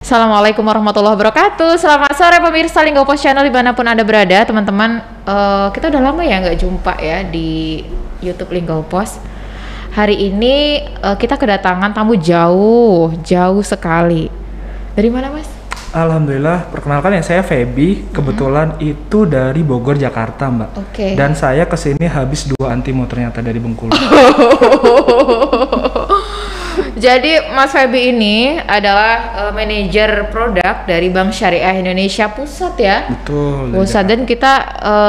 Assalamualaikum warahmatullahi wabarakatuh. Selamat sore pemirsa Linggo Pos Channel dimanapun Anda berada, teman-teman. Kita udah lama ya nggak jumpa ya di YouTube Linggo Pos. Hari ini kita kedatangan tamu jauh sekali. Dari mana, Mas? Alhamdulillah, perkenalkan ya, saya Feby. Kebetulan itu dari Bogor, Jakarta, Mbak. Oke. Dan saya kesini habis 2 antimo ternyata dari Bengkulu. Jadi Mas Feby ini adalah manajer produk dari Bank Syariah Indonesia Pusat ya. Betul. Pusat, dan kita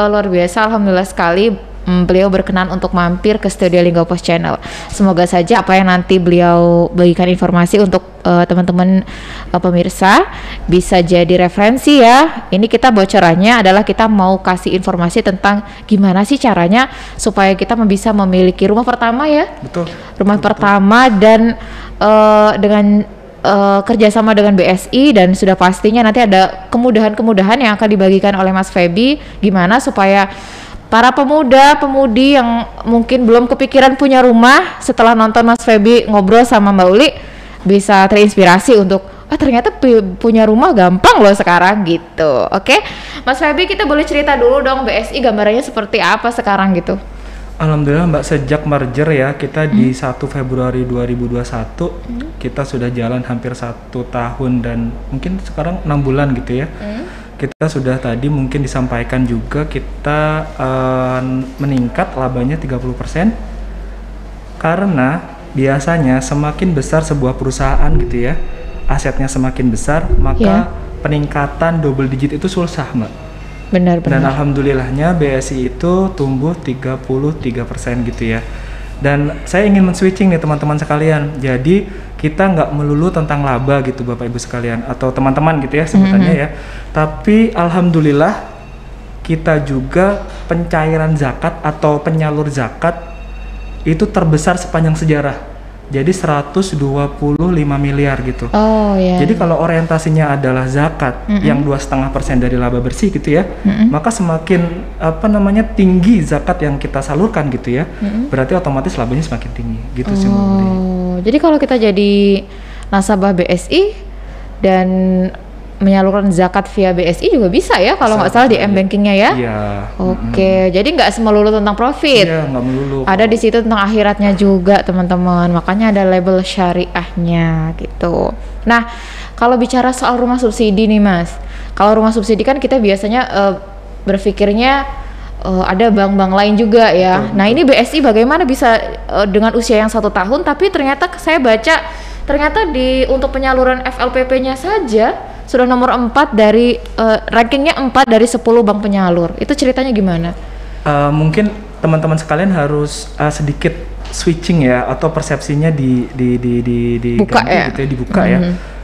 luar biasa, alhamdulillah sekali beliau berkenan untuk mampir ke studio Linggo Pos Channel. Semoga saja apa yang nanti beliau bagikan informasi untuk teman-teman pemirsa bisa jadi referensi ya. Ini kita bocorannya adalah kita mau kasih informasi tentang gimana sih caranya supaya kita bisa memiliki rumah pertama ya. Betul. Rumah pertama dan dengan kerjasama dengan BSI, dan sudah pastinya nanti ada kemudahan-kemudahan yang akan dibagikan oleh Mas Feby gimana supaya para pemuda-pemudi yang mungkin belum kepikiran punya rumah setelah nonton Mas Feby ngobrol sama Mbak Uli bisa terinspirasi untuk ternyata punya rumah gampang loh sekarang gitu. Oke, Mas Feby, kita boleh cerita dulu dong BSI gambarannya seperti apa sekarang gitu? Alhamdulillah Mbak, sejak merger ya kita di 1 Februari 2021 kita sudah jalan hampir 1 tahun dan mungkin sekarang 6 bulan gitu ya. Kita sudah tadi mungkin disampaikan juga kita meningkat labanya 30%, karena biasanya semakin besar sebuah perusahaan gitu ya, asetnya semakin besar, maka peningkatan double digit itu susah, Mbak. Benar. Dan alhamdulillahnya BSI itu tumbuh 33% gitu ya. Dan saya ingin men-switching nih teman-teman sekalian. Jadi kita nggak melulu tentang laba gitu Bapak Ibu sekalian, atau teman-teman gitu ya sebutannya ya. Tapi alhamdulillah kita juga pencairan zakat atau penyalur zakat itu terbesar sepanjang sejarah. Jadi 125 miliar gitu. Oh ya. Jadi kalau orientasinya adalah zakat yang 2,5% dari laba bersih gitu ya, maka semakin tinggi zakat yang kita salurkan gitu ya, berarti otomatis labanya semakin tinggi gitu sih. Jadi kalau kita jadi nasabah BSI dan menyalurkan zakat via BSI juga bisa ya kalau nggak salah di m-bankingnya ya. Iya. Oke, jadi nggak semelulu tentang profit. Iya, nggak melulu. Ada di situ tentang akhiratnya juga teman-teman. Makanya ada label syariahnya gitu. Nah, kalau bicara soal rumah subsidi nih Mas, kalau rumah subsidi kan kita biasanya berpikirnya ada bank-bank lain juga ya. Betul. Nah ini BSI bagaimana bisa dengan usia yang 1 tahun, tapi ternyata saya baca ternyata untuk penyaluran FLPP-nya saja sudah nomor 4 dari rankingnya 4 dari 10 bank penyalur. Itu ceritanya gimana? Mungkin teman-teman sekalian harus sedikit switching ya, atau persepsinya buka ya? Gitu ya, dibuka ya.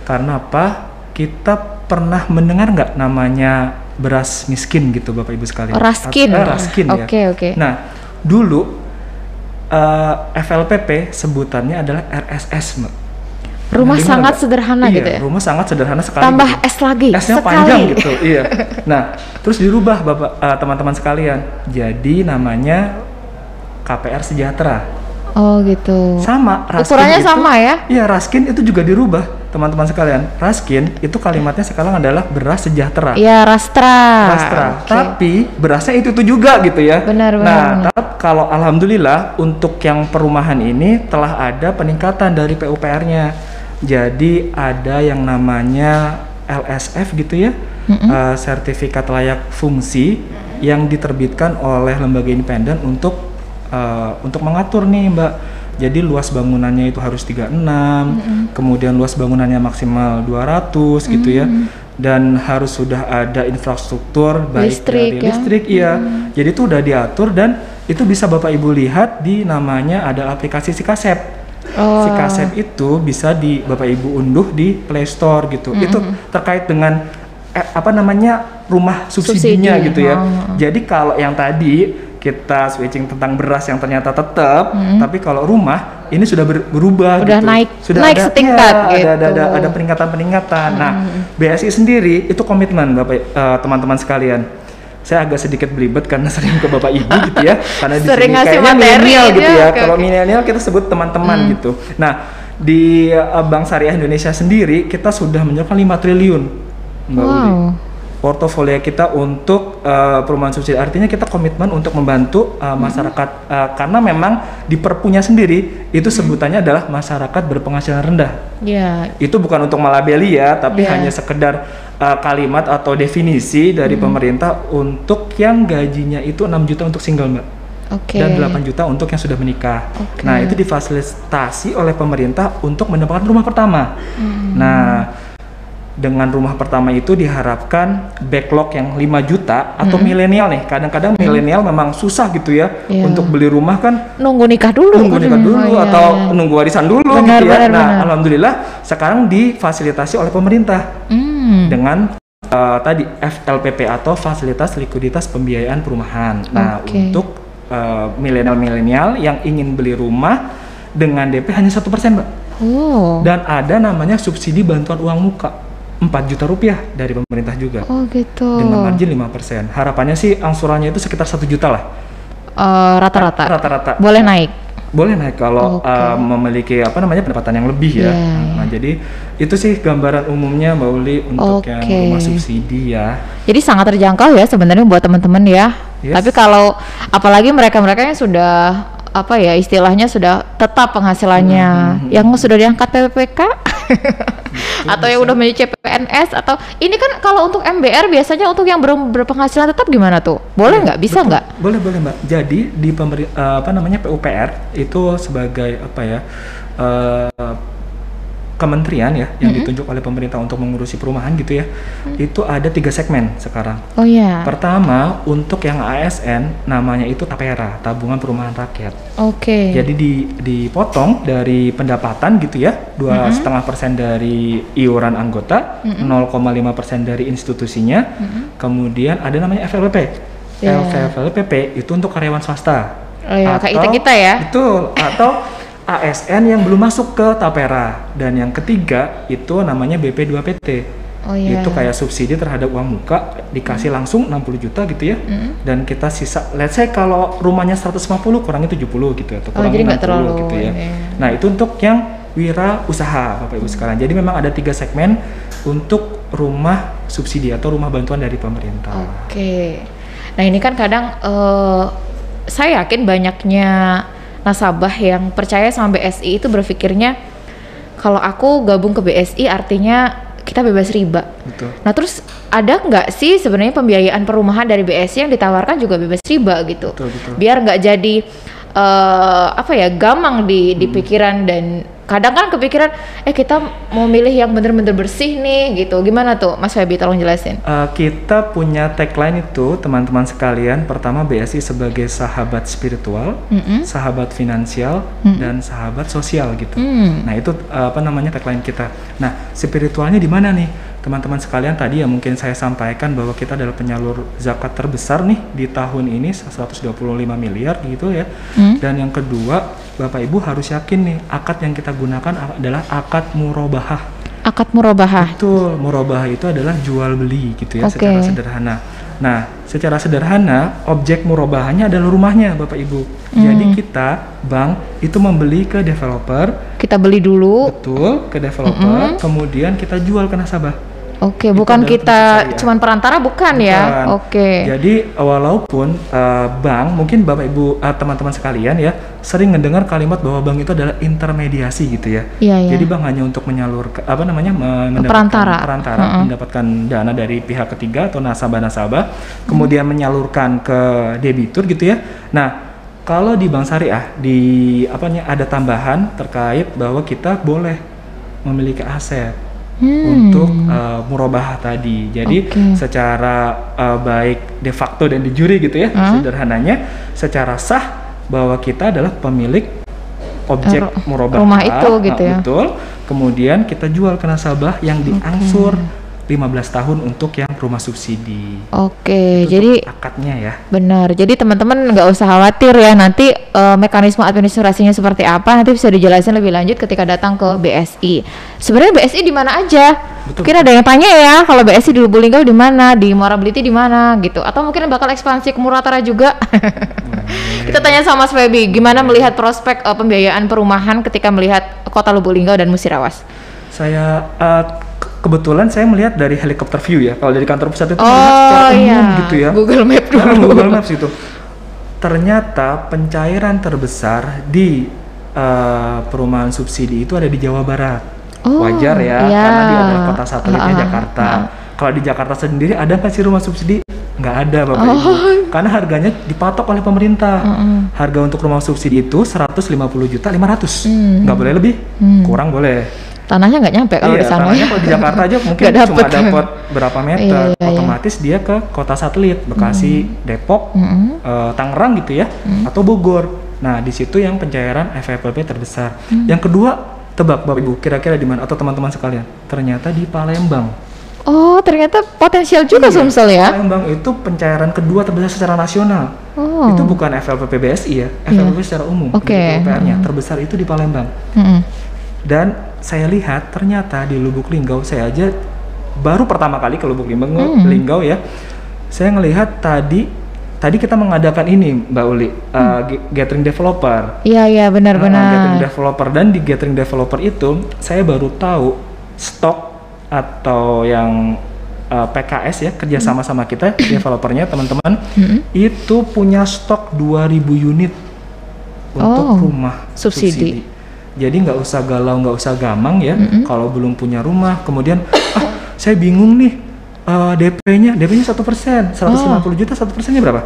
Karena apa? Kita pernah mendengar nggak namanya beras miskin gitu Bapak Ibu sekalian? Raskin. Raskin ya. Oke. Nah dulu FLPP sebutannya adalah RSS, Mbak. Rumah sangat sederhana gitu ya? Rumah sangat sederhana sekali. Tambah gitu. S lagi. S-nya panjang gitu. Iya. Nah, terus dirubah teman-teman sekalian. Jadi namanya KPR Sejahtera. Oh gitu. Sama. Ukurannya sama ya? Iya, Raskin itu juga dirubah teman-teman sekalian. Raskin itu kalimatnya sekarang adalah beras sejahtera. Iya, Rastra. Okay. Tapi berasnya itu juga gitu ya. Benar. Kalau alhamdulillah untuk yang perumahan ini telah ada peningkatan dari PUPR-nya. Jadi ada yang namanya LSF gitu ya, sertifikat layak fungsi yang diterbitkan oleh lembaga independen untuk mengatur nih Mbak. Jadi luas bangunannya itu harus 36, kemudian luas bangunannya maksimal 200 gitu ya. Dan harus sudah ada infrastruktur baik dari listrik ya. Jadi itu udah diatur dan itu bisa Bapak Ibu lihat di namanya ada aplikasi Sikasep. Sikasep itu bisa Bapak Ibu unduh di Play Store gitu. Itu terkait dengan rumah subsidinya gitu ya. Jadi kalau yang tadi kita switching tentang beras yang ternyata tetap, tapi kalau rumah ini sudah berubah udah gitu. naik setingkat gitu. Ada peningkatan. Nah, BSI sendiri itu komitmen Bapak teman-teman sekalian. Saya agak sedikit belibet karena sering ke Bapak Ibu gitu ya. Karena di sini kayaknya milenial gitu ya. Kalau milenial kita sebut teman-teman gitu. Nah, di Bank Syariah Indonesia sendiri kita sudah menyiapkan 5 triliun, Mbak Uli. Portofolio kita untuk perumahan subsidi, artinya kita komitmen untuk membantu masyarakat karena memang di perpunya sendiri itu sebutannya adalah masyarakat berpenghasilan rendah. Itu bukan untuk melabeli ya, tapi hanya sekedar kalimat atau definisi dari pemerintah untuk yang gajinya itu 6 juta untuk single, Mbak. Dan 8 juta untuk yang sudah menikah. Nah, itu difasilitasi oleh pemerintah untuk mendapatkan rumah pertama. Nah, dengan rumah pertama itu diharapkan backlog yang 5 juta atau milenial nih. Kadang-kadang milenial memang susah gitu ya untuk beli rumah kan. Nunggu nikah dulu. Atau nunggu warisan dulu gitu ya. Nah, alhamdulillah sekarang difasilitasi oleh pemerintah dengan tadi FLPP atau Fasilitas Likuiditas Pembiayaan Perumahan. Nah, untuk milenial yang ingin beli rumah dengan DP hanya 1%, Mbak. Dan ada namanya subsidi bantuan uang muka 4 juta rupiah dari pemerintah juga. Dengan margin 5%. Harapannya sih angsurannya itu sekitar 1 juta lah. Rata-rata. Boleh naik kalau memiliki pendapatan yang lebih ya. Nah, jadi itu sih gambaran umumnya, Mbak Uli, untuk yang rumah subsidi ya. Jadi sangat terjangkau ya sebenarnya buat teman-teman ya. Tapi kalau apalagi mereka-mereka yang sudah istilahnya sudah tetap penghasilannya, yang sudah diangkat PPK atau yang udah menjadi CPNS, atau ini kan kalau untuk MBR biasanya untuk yang berpenghasilan tetap gimana tuh? Boleh nggak? Bisa nggak? Boleh Mbak. Jadi di PUPR itu sebagai kementerian ya yang ditunjuk oleh pemerintah untuk mengurusi perumahan gitu ya. Itu ada 3 segmen sekarang. Pertama, untuk yang ASN namanya itu TAPERA, Tabungan Perumahan Rakyat. Jadi dipotong dari pendapatan gitu ya, 2,5% dari iuran anggota, 0,5% dari institusinya. Kemudian ada namanya FLPP. FLPP itu untuk karyawan swasta. Kayak kita ya. Betul. Atau ASN yang belum masuk ke TAPERA. Dan yang ketiga itu namanya BP2PT. Itu kayak subsidi terhadap uang muka, dikasih langsung 60 juta gitu ya. Dan kita sisa, let's say kalau rumahnya 150 kurangi 70 gitu atau kurangi 60 gitu ya. Nah, itu untuk yang wira usaha Bapak Ibu sekalian. Jadi memang ada 3 segmen untuk rumah subsidi atau rumah bantuan dari pemerintah. Nah, ini kan kadang saya yakin banyaknya nasabah yang percaya sama BSI itu berpikirnya kalau aku gabung ke BSI artinya kita bebas riba. Nah, terus ada nggak sih sebenarnya pembiayaan perumahan dari BSI yang ditawarkan juga bebas riba gitu? Biar nggak jadi gamang di pikiran, dan kadang kan kepikiran kita mau milih yang bener-bener bersih nih gitu. Gimana tuh Mas Febi, tolong jelasin. Kita punya tagline itu teman-teman sekalian. Pertama, BSI sebagai sahabat spiritual, sahabat finansial, dan sahabat sosial gitu. Nah, itu tagline kita. Nah, spiritualnya di mana nih teman-teman sekalian? Tadi ya mungkin saya sampaikan bahwa kita adalah penyalur zakat terbesar nih di tahun ini, 125 miliar gitu ya. Dan yang kedua, Bapak Ibu harus yakin nih, akad yang kita gunakan adalah akad murabahah. Akad murabahah. Betul, murabahah itu adalah jual beli gitu ya, secara sederhana. Nah, secara sederhana objek murabahahnya adalah rumahnya Bapak Ibu. Jadi kita bank itu membeli ke developer. Kita beli dulu. Betul, ke developer, kemudian kita jual ke nasabah. Bukan kita cuman perantara, bukan ya. Jadi walaupun bank, mungkin Bapak Ibu teman-teman sekalian ya sering mendengar kalimat bahwa bank itu adalah intermediasi gitu ya. Jadi bank hanya untuk menyalurkan mendapatkan perantara, mendapatkan dana dari pihak ketiga atau nasabah-nasabah, kemudian menyalurkan ke debitur gitu ya. Nah, kalau di Bank Syariah ada tambahan terkait bahwa kita boleh memiliki aset untuk murabahah tadi. Jadi secara baik de facto dan de jure gitu ya, sederhananya secara sah bahwa kita adalah pemilik objek murabahah rumah itu gitu ya. Betul. Kemudian kita jual ke nasabah yang diangsur 15 tahun untuk yang rumah subsidi. Jadi akadnya ya. Benar. Jadi teman-teman nggak usah khawatir ya, nanti mekanisme administrasinya seperti apa nanti bisa dijelasin lebih lanjut ketika datang ke BSI. Sebenarnya BSI di mana aja? Mungkin ada yang tanya ya, kalau BSI di Lubuk Linggau di mana, di Muara Beliti di mana gitu, atau mungkin bakal ekspansi ke Muratara juga. Kita tanya sama Mas Feby, gimana melihat prospek pembiayaan perumahan ketika melihat Kota Lubuk Linggau dan Musirawas? Saya kebetulan saya melihat dari helikopter view ya. Kalau dari kantor pusat itu melihat secara umum gitu ya. Google Map dulu. Google Maps itu. Ternyata pencairan terbesar di perumahan subsidi itu ada di Jawa Barat. Wajar ya, karena dia adalah kota satelitnya Jakarta. Kalau di Jakarta sendiri ada nggak sih rumah subsidi? Nggak ada Bapak Ibu. Karena harganya dipatok oleh pemerintah. Harga untuk rumah subsidi itu 150.500.000. Nggak boleh lebih, kurang boleh. Tanahnya nggak nyampe kalau di sana. Tanahnya kalau di Jakarta aja mungkin cuma dapat berapa meter. Otomatis dia ke kota satelit, Bekasi, Depok, Tangerang gitu ya, atau Bogor. Nah, di situ yang pencairan FFLP terbesar. Yang kedua, tebak Bapak Ibu, kira-kira di mana atau teman-teman sekalian? Ternyata di Palembang. Oh, ternyata potensial juga Sumsel ya. Palembang itu pencairan kedua terbesar secara nasional. Itu bukan FLPP BSI ya, FLPP secara umum. PUPR-nya terbesar itu di Palembang. Dan saya lihat ternyata di Lubuk Linggau, saya aja baru pertama kali ke Lubuk Linggau ya. Saya ngelihat tadi kita mengadakan ini Mbak Uli, gathering developer. Iya benar-benar. Gathering developer, dan di gathering developer itu saya baru tahu stok atau yang PKS ya, kerjasama sama kita developernya teman-teman, itu punya stok 2.000 unit untuk rumah subsidi. Jadi nggak usah galau, nggak usah gamang ya. Kalau belum punya rumah, kemudian saya bingung nih, DP-nya 1%, 150 juta, 1%-nya berapa?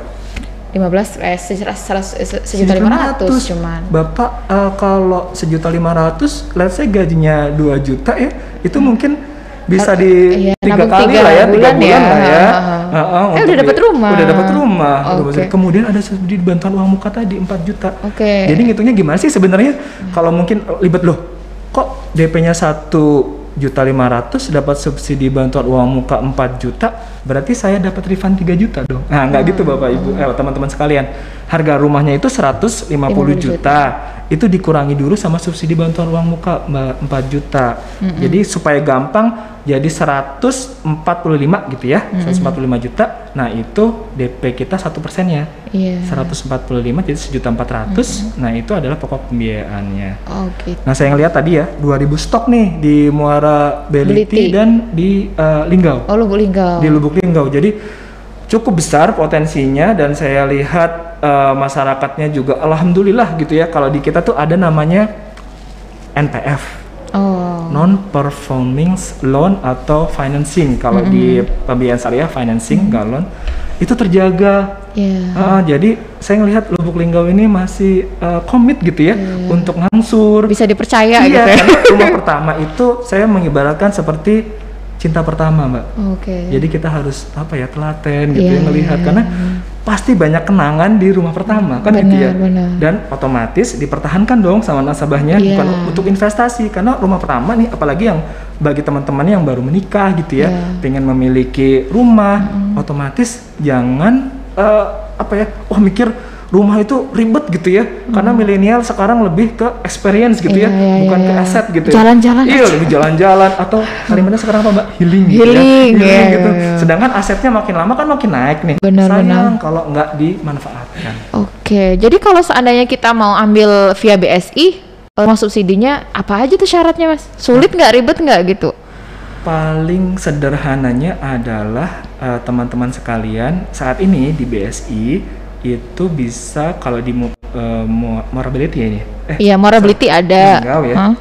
1.500.000 cuman. Bapak kalau 1.500.000, let's say gajinya 2 juta ya, itu mungkin bisa di 3 kali lah ya, 3 bulan lah ya. Udah dapat rumah. Kemudian ada subsidi bantuan uang muka tadi 4 juta. Jadi ngitungnya gimana sih sebenarnya? Kalau mungkin ribet loh, kok DP-nya 1.500.000 dapat subsidi bantuan uang muka 4 juta, berarti saya dapat refund 3 juta dong. Nah, nggak gitu Bapak Ibu, teman-teman sekalian. Harga rumahnya itu 150 juta. Itu dikurangi dulu sama subsidi bantuan uang muka 4 juta. Jadi supaya gampang, jadi 145 gitu ya, 145 juta. Nah itu DP kita 1%-nya, 145 jadi 1.400.000. Nah itu adalah pokok pembiayaannya. Nah saya ngeliat tadi ya, 2.000 stok nih di Muara Beliti dan di Linggau. Lubuk Linggau. Di Lubuk Linggau. Jadi cukup besar potensinya, dan saya lihat masyarakatnya juga alhamdulillah gitu ya. Kalau di kita tuh ada namanya NPF, non performing loan atau financing. Kalau di pembiayaan syariah financing galon itu terjaga. Jadi saya ngelihat Lubuk Linggau ini masih komit gitu ya untuk ngangsur. Bisa dipercaya gitu ya. Karena rumah pertama itu saya mengibaratkan seperti cinta pertama Mbak. Jadi kita harus telaten gitu ya ngelihat, karena pasti banyak kenangan di rumah pertama kan gitu ya. Dan otomatis dipertahankan dong sama nasabahnya, bukan untuk investasi, karena rumah pertama nih, apalagi yang bagi teman-teman yang baru menikah gitu ya, pengen memiliki rumah, otomatis jangan mikir rumah itu ribet gitu ya, karena milenial sekarang lebih ke experience gitu bukan ke aset gitu. Jalan-jalan. Lebih jalan-jalan, atau kalimatnya sekarang apa Mbak? Healing gitu. Sedangkan asetnya makin lama kan makin naik nih. Sayang kalau nggak dimanfaatkan. Jadi kalau seandainya kita mau ambil via BSI, rumah subsidinya apa aja tuh syaratnya Mas? Sulit nggak, ribet nggak gitu? Paling sederhananya adalah teman-teman sekalian, saat ini di BSI itu bisa, kalau di Muara Beliti ya ini. Muara Beliti ada.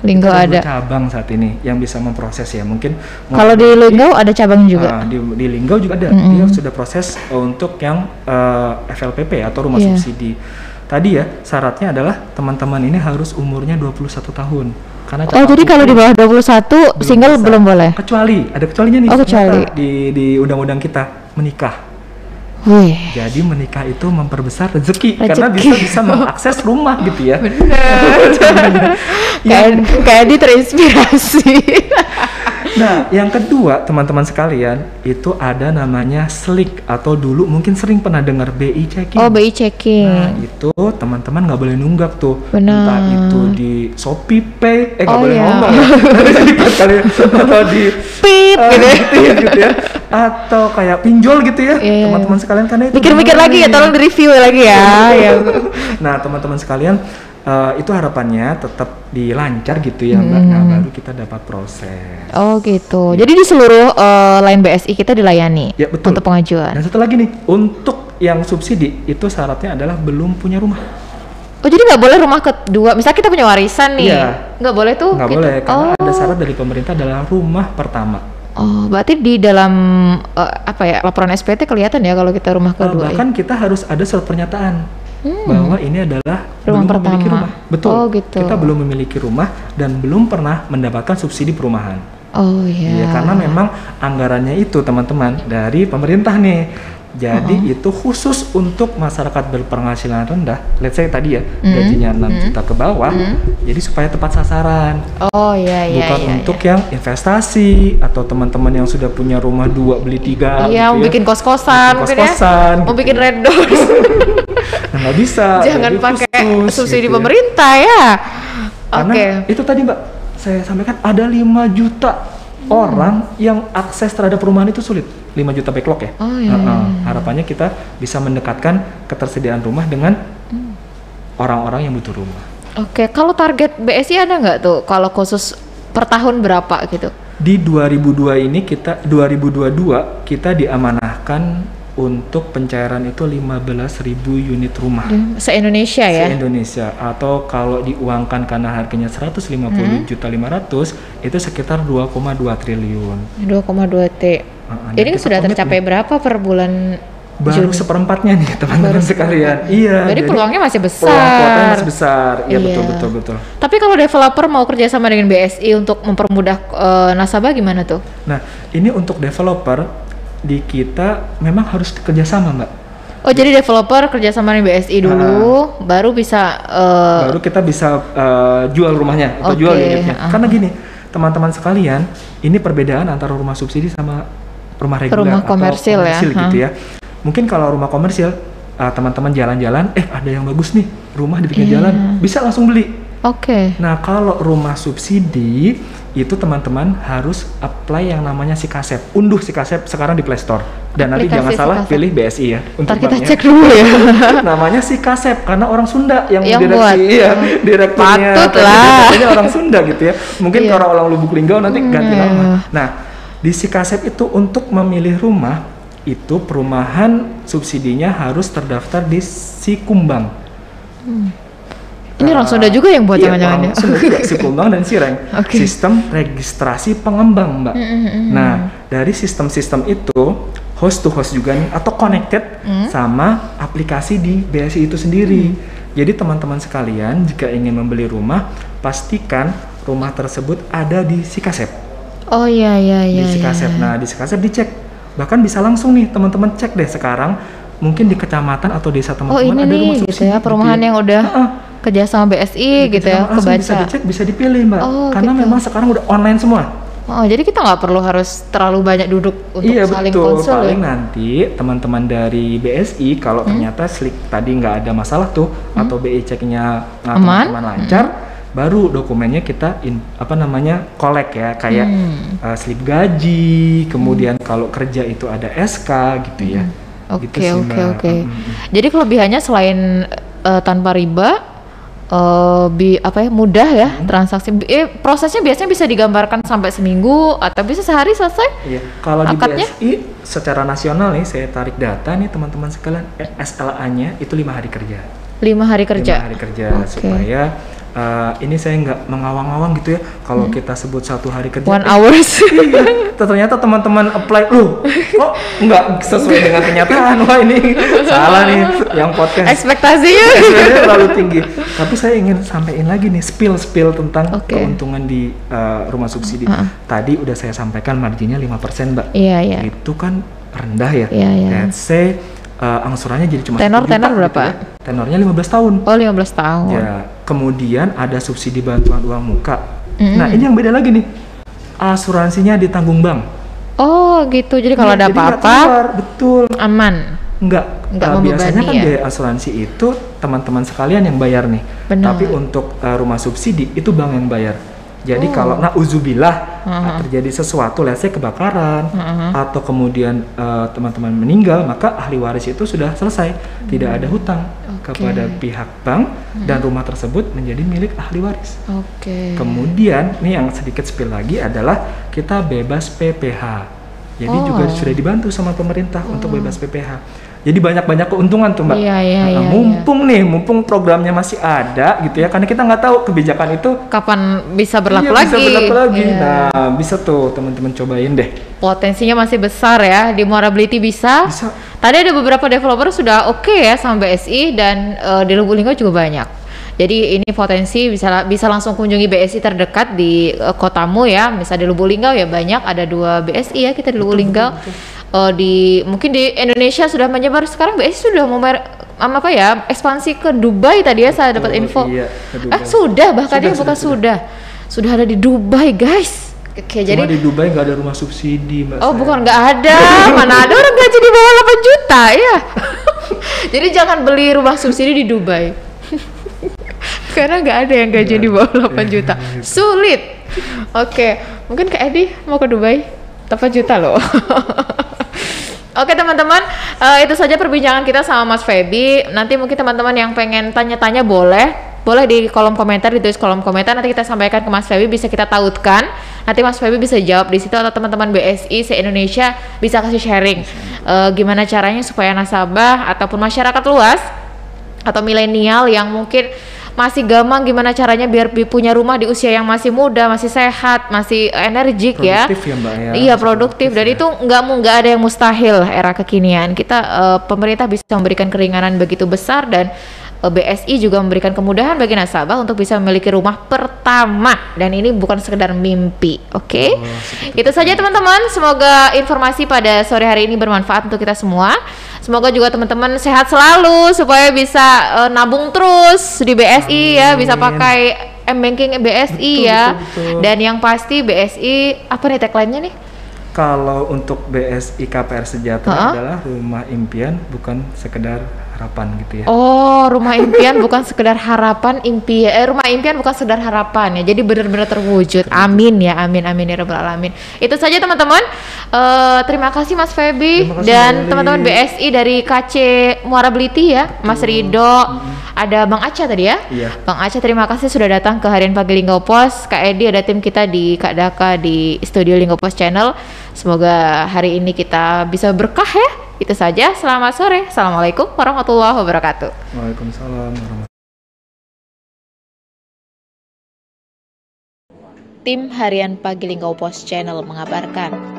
Linggau ada. Cabang saat ini yang bisa memproses ya. Mungkin kalau di Linggau ada cabang juga. Di Linggau juga ada. Dia sudah proses untuk yang FLPP atau rumah subsidi. Tadi ya syaratnya adalah teman-teman ini harus umurnya 21 tahun. Karena jadi kalau di bawah 21 single belum boleh. Kecuali ada kecualinya nih. Kecuali di undang-undang kita menikah. Jadi menikah itu memperbesar rezeki. Karena bisa mengakses rumah gitu ya. Kayak dia terinspirasi. Nah, yang kedua teman-teman sekalian, itu ada namanya SLIK, atau dulu mungkin sering pernah dengar BI checking. BI checking. Nah, itu teman-teman nggak boleh nunggak tuh. Entah itu di Shopee Pay, nggak boleh ngomong ya. Atau di Pip gitu ya. atau kayak pinjol gitu ya, teman-teman sekalian, karena itu mikir-mikir lagi ya, tolong di-review lagi ya. Ya. Nah, teman-teman sekalian, itu harapannya tetap dilancar gitu ya Mbak. Nah, baru kita dapat proses. Oh gitu. Jadi di seluruh line BSI kita dilayani Ya, betul. untuk pengajuan. Dan satu lagi nih, untuk yang subsidi itu syaratnya adalah belum punya rumah. Oh jadi nggak boleh rumah kedua, misalnya kita punya warisan nih, nggak boleh tuh? Nggak gitu. boleh, karena ada syarat dari pemerintah adalah rumah pertama. Oh, berarti di dalam laporan SPT kelihatan ya kalau kita rumah kedua. Bahkan kita harus ada surat pernyataan bahwa ini adalah belum memiliki rumah. Betul. Oh gitu. Kita belum memiliki rumah dan belum pernah mendapatkan subsidi perumahan. Oh iya. Ya, karena memang anggarannya itu teman-teman dari pemerintah nih. Jadi itu khusus untuk masyarakat berpenghasilan rendah, let's say tadi ya, gajinya 6 juta ke bawah, jadi supaya tepat sasaran. Oh iya. Bukan untuk yang investasi atau teman-teman yang sudah punya rumah 2 beli 3. Iya, mau bikin kos-kosan mungkin ya. Mau bikin red doors. Nah, nggak bisa. Jangan jadi pakai khusus, subsidi gitu ya. pemerintah ya. Karena itu tadi Mbak, saya sampaikan ada 5 juta orang yang akses terhadap perumahan itu sulit. 5 juta backlog ya. Oh, iya. Harapannya kita bisa mendekatkan ketersediaan rumah dengan orang-orang yang butuh rumah. Oke, kalau target BSI ada nggak tuh kalau khusus per tahun berapa gitu? Di 2022 kita diamanahkan untuk pencairan itu 15.000 unit rumah. Se-Indonesia ya? Se-Indonesia, atau kalau diuangkan karena harganya 150 juta 500, itu sekitar 2,2 triliun. 2,2 T. Ini sudah tercapai berapa per bulan? Baru seperempatnya nih teman-teman sekalian. Iya. Jadi peluangnya masih besar. Peluangnya masih besar. Iya, betul. Tapi kalau developer mau kerjasama dengan BSI untuk mempermudah nasabah gimana tuh? Nah, ini untuk developer di kita memang harus kerjasama Mbak. Oh jadi developer kerjasama dengan BSI dulu, baru bisa baru kita bisa jual rumahnya atau jual unitnya. Karena gini teman-teman sekalian, ini perbedaan antara rumah subsidi sama rumah reguler rumah atau komersil ya. Gitu ya. Mungkin kalau rumah komersil teman-teman jalan-jalan, ada yang bagus nih rumah di pinggir jalan, bisa langsung beli. Oke. Nah kalau rumah subsidi itu teman-teman harus apply yang namanya Sikasep. Unduh Sikasep sekarang di Play Store. Dan nanti jangan salah pilih BSI ya. Ntar kita cek dulu ya. Namanya Sikasep karena orang Sunda yang direksi. Direkturnya. Patut lah. Orang Sunda gitu ya. Mungkin kalau orang Lubuk Linggau nanti ganti nama. Nah di Sikasep itu untuk memilih rumah itu perumahan subsidinya harus terdaftar di Sikumbang. Ini orang Sunda juga yang buat jangan-jangan ya? Sunda juga, Sikumbang dan Sireng. Sistem registrasi pengembang Mbak. Nah dari sistem-sistem itu host to host juga nih, atau connected sama aplikasi di BSI itu sendiri. Jadi teman-teman sekalian jika ingin membeli rumah, pastikan rumah tersebut ada di Sikasep. Oh iya. Di Sikasep. Nah di Sikasep dicek, bahkan bisa langsung nih teman-teman cek deh sekarang mungkin di kecamatan atau desa teman-teman ada rumah subsidi gitu ya, perumahan yang udah kerjasama BSI gitu ya, kebaca. Bisa dicek, bisa dipilih Mbak, karena memang sekarang udah online semua. Oh jadi kita nggak perlu harus terlalu banyak duduk untuk saling konsul. Paling nanti teman-teman dari BSI kalau ternyata slik tadi nggak ada masalah tuh atau BI ceknya teman-teman lancar, baru dokumennya kita collect ya, kayak slip gaji, kemudian kalau kerja itu ada SK gitu ya. Oke. Jadi kelebihannya selain tanpa riba, mudah ya transaksi. Prosesnya biasanya bisa digambarkan sampai seminggu atau bisa sehari selesai. Iya. Kalau di BSI secara nasional nih, saya tarik data nih teman-teman sekalian, SLA-nya itu 5 hari kerja. 5 hari kerja supaya ini saya nggak mengawang-awang gitu ya. Kalau kita sebut 1 hari kerja 1 hours. Iya, ternyata teman-teman apply kok nggak sesuai dengan kenyataan. Wah ini salah nih yang podcast. Ekspektasinya terlalu tinggi. Tapi saya ingin sampaikan lagi nih spill tentang keuntungan di rumah subsidi. Tadi udah saya sampaikan marginnya 5% Mbak. Iya. Itu kan rendah ya. Let's say angsurannya jadi cuma tenor berapa? Gitu ya. Tenornya 15 tahun. Oh 15 tahun. Ya, kemudian ada subsidi bantuan uang muka. Nah ini yang beda lagi nih, asuransinya ditanggung bank. Oh gitu, jadi kalau ada apa-apa betul aman. Enggak biasanya kan biaya asuransi itu teman-teman sekalian yang bayar nih. Benar. Tapi untuk rumah subsidi itu bank yang bayar. Jadi kalau uzubillah terjadi sesuatu, let's say kebakaran atau kemudian teman-teman meninggal, maka ahli waris itu sudah selesai, tidak ada hutang kepada pihak bank dan rumah tersebut menjadi milik ahli waris. Kemudian nih yang sedikit spill lagi adalah kita bebas PPh. Jadi juga sudah dibantu sama pemerintah untuk bebas PPh. Jadi banyak keuntungan tuh Mbak. Mumpung programnya masih ada gitu ya, karena kita nggak tahu kebijakan itu kapan bisa berlaku lagi. Bisa berlaku lagi. Nah, bisa tuh teman-teman cobain deh. Potensinya masih besar ya, di Morability bisa. Tadi ada beberapa developer sudah oke ya sama BSI dan di Lubuk Linggau juga banyak. Jadi ini potensi bisa langsung kunjungi BSI terdekat di kotamu ya. Misal di Lubuk Linggau ya banyak, ada 2 BSI ya kita di Lubuk Linggau. Mungkin di Indonesia sudah menyebar, sekarang BSI sudah ekspansi ke Dubai tadi ya, saya dapat info. Sudah sudah ada di Dubai guys. Jadi di Dubai nggak ada rumah subsidi Mbak. Bukan nggak ada, mana ada orang gaji di bawah 8 juta ya. Jadi jangan beli rumah subsidi di Dubai. Karena nggak ada yang gaji di bawah 8 juta. Sulit. Mungkin Kak Edi mau ke Dubai 8 juta loh. Oke teman-teman, itu saja perbincangan kita sama Mas Feby. Nanti mungkin teman-teman yang pengen tanya-tanya boleh di kolom komentar, ditulis kolom komentar, nanti kita sampaikan ke Mas Feby, bisa kita tautkan. Nanti Mas Feby bisa jawab di situ, atau teman-teman BSI se-Indonesia bisa kasih sharing gimana caranya supaya nasabah ataupun masyarakat luas atau milenial yang mungkin masih gamang gimana caranya biar punya rumah di usia yang masih muda, masih sehat, masih energik ya. Produktif ya Mbak ya. Iya produktif, dan itu nggak ada yang mustahil era kekinian. Kita pemerintah bisa memberikan keringanan begitu besar, dan BSI juga memberikan kemudahan bagi nasabah untuk bisa memiliki rumah pertama, dan ini bukan sekedar mimpi. Itu saja teman-teman, semoga informasi pada sore hari ini bermanfaat untuk kita semua. Semoga juga teman-teman sehat selalu supaya bisa nabung terus di BSI. Amin. Ya, bisa pakai M-Banking BSI betul. Dan yang pasti BSI apa nih tagline-nya nih? Kalau untuk BSI KPR Sejahtera adalah rumah impian bukan sekedar harapan gitu ya. Rumah impian bukan sekedar harapan, rumah impian bukan sekedar harapan ya. Jadi benar-benar terwujud. Amin ya, amin ya rabbal alamin. Itu saja teman-teman. Terima kasih Mas Feby dan teman-teman BSI dari KC Morability ya. Mas Rido, ada Bang Aca tadi ya. Iya. Bang Aca terima kasih sudah datang ke Harian Pagi Linggau Pos. Kak Edi, ada tim kita di Kak Daka di studio Linggau Pos Channel. Semoga hari ini kita bisa berkah ya. Itu saja, selamat sore. Assalamualaikum warahmatullahi wabarakatuh. Waalaikumsalam warahmatullahi. Tim Harian Pagi Linggau Pos Channel mengabarkan